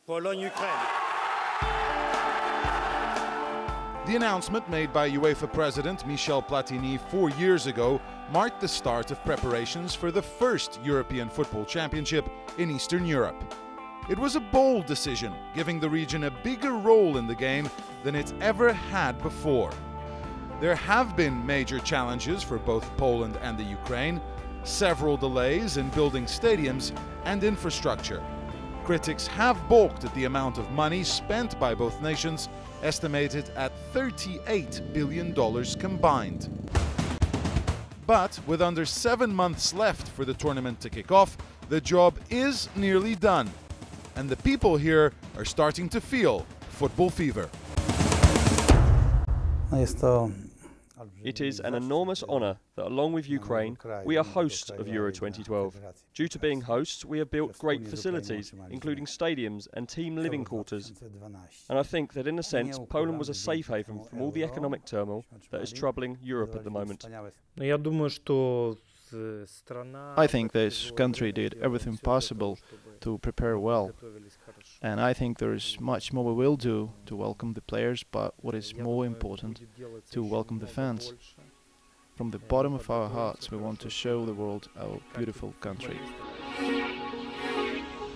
Pologne-Ukraine. The announcement made by UEFA President Michel Platini 4 years ago marked the start of preparations for the first European Football Championship in Eastern Europe. It was a bold decision, giving the region a bigger role in the game than it's ever had before. There have been major challenges for both Poland and the Ukraine, several delays in building stadiums and infrastructure. Critics have balked at the amount of money spent by both nations, estimated at $38 billion combined. But with under 7 months left for the tournament to kick off, the job is nearly done. And the people here are starting to feel football fever. It is an enormous honour that, along with Ukraine, we are hosts of Euro 2012. Due to being hosts, we have built great facilities, including stadiums and team living quarters. And I think that, in a sense, Poland was a safe haven from all the economic turmoil that is troubling Europe at the moment. I think this country did everything possible to prepare well. And I think there is much more we will do to welcome the players, but what is more important, to welcome the fans. From the bottom of our hearts, we want to show the world our beautiful country.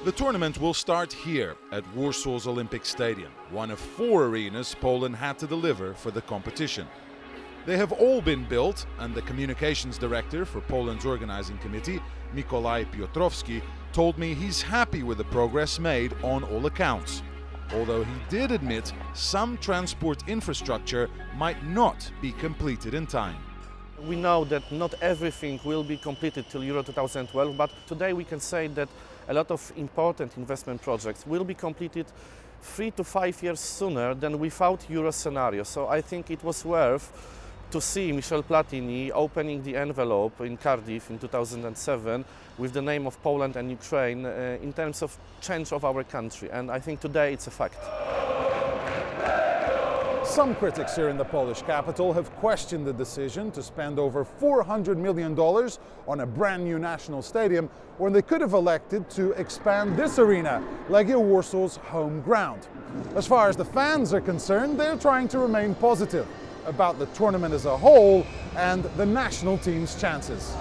The tournament will start here at Warsaw's Olympic Stadium, one of 4 arenas Poland had to deliver for the competition. They have all been built, and the communications director for Poland's organizing committee, Mikołaj Piotrowski, told me he's happy with the progress made on all accounts. Although he did admit some transport infrastructure might not be completed in time. We know that not everything will be completed till Euro 2012, but today we can say that a lot of important investment projects will be completed 3 to 5 years sooner than without Euro scenario. So I think it was worth to see Michel Platini opening the envelope in Cardiff in 2007 with the name of Poland and Ukraine in terms of change of our country, and I think today it's a fact. Some critics here in the Polish capital have questioned the decision to spend over $400 million on a brand new national stadium, when they could have elected to expand this arena, Legia Warsaw's home ground. As far as the fans are concerned, they're trying to remain positive about the tournament as a whole and the national team's chances.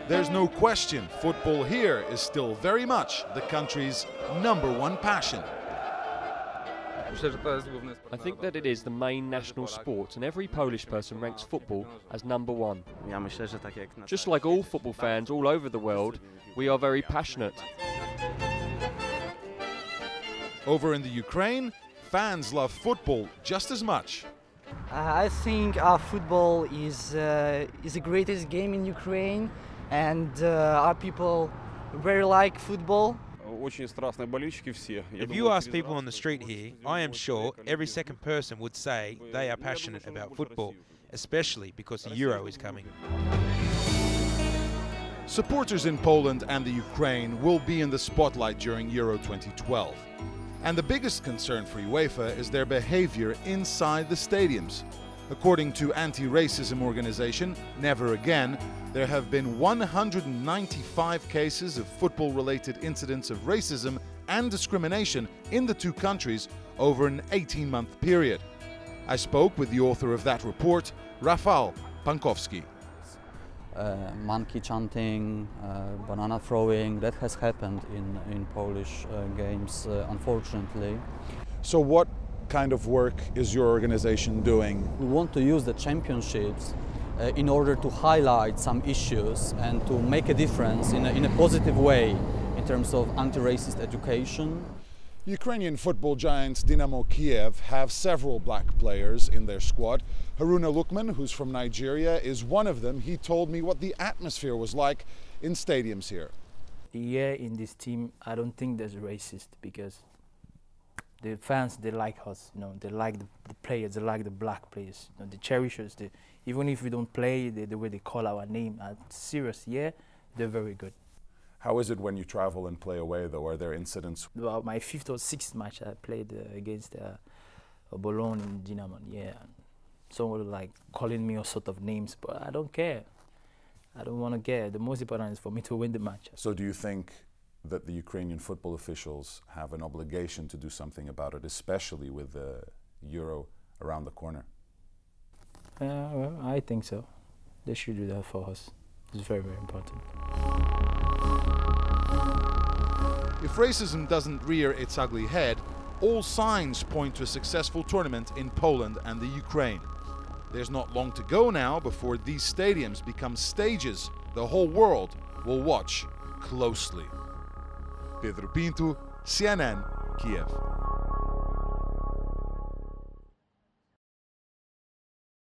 There's no question football here is still very much the country's #1 passion. I think that it is the main national sport, and every Polish person ranks football as #1. Just like all football fans all over the world, we are very passionate. Over in the Ukraine, fans love football just as much. I think football is the greatest game in Ukraine, and our people very like football. If you ask people on the street here, I am sure every second person would say they are passionate about football, especially because the Euro is coming. Supporters in Poland and the Ukraine will be in the spotlight during Euro 2012. And the biggest concern for UEFA is their behavior inside the stadiums. According to anti-racism organization Never Again, there have been 195 cases of football-related incidents of racism and discrimination in the 2 countries over an 18-month period. I spoke with the author of that report, Rafał Pankowski. Monkey chanting, banana throwing, that has happened in Polish games, unfortunately. So what kind of work is your organization doing? We want to use the championships in order to highlight some issues and to make a difference in a positive way in terms of anti-racist education. Ukrainian football giants Dynamo Kiev have several black players in their squad. Haruna Lukman, who's from Nigeria, is one of them. He told me what the atmosphere was like in stadiums here. Yeah, in this team, I don't think there's racist, because the fans, they like us, you know, they like the players, they like the black players, you know, the cherishers. Even if we don't play, the way they call our name, serious, yeah, they're very good. How is it when you travel and play away, though? Are there incidents? Well, my 5th or 6th match I played against Bologna in Dynamo, yeah. Someone like calling me all sort of names, but I don't care. I don't want to get. The most important is for me to win the match. So do you think that the Ukrainian football officials have an obligation to do something about it, especially with the Euro around the corner? Well, I think so. They should do that for us. It's very, very important. If racism doesn't rear its ugly head, all signs point to a successful tournament in Poland and the Ukraine. There's not long to go now before these stadiums become stages the whole world will watch closely. Pedro Pinto, CNN, Kiev.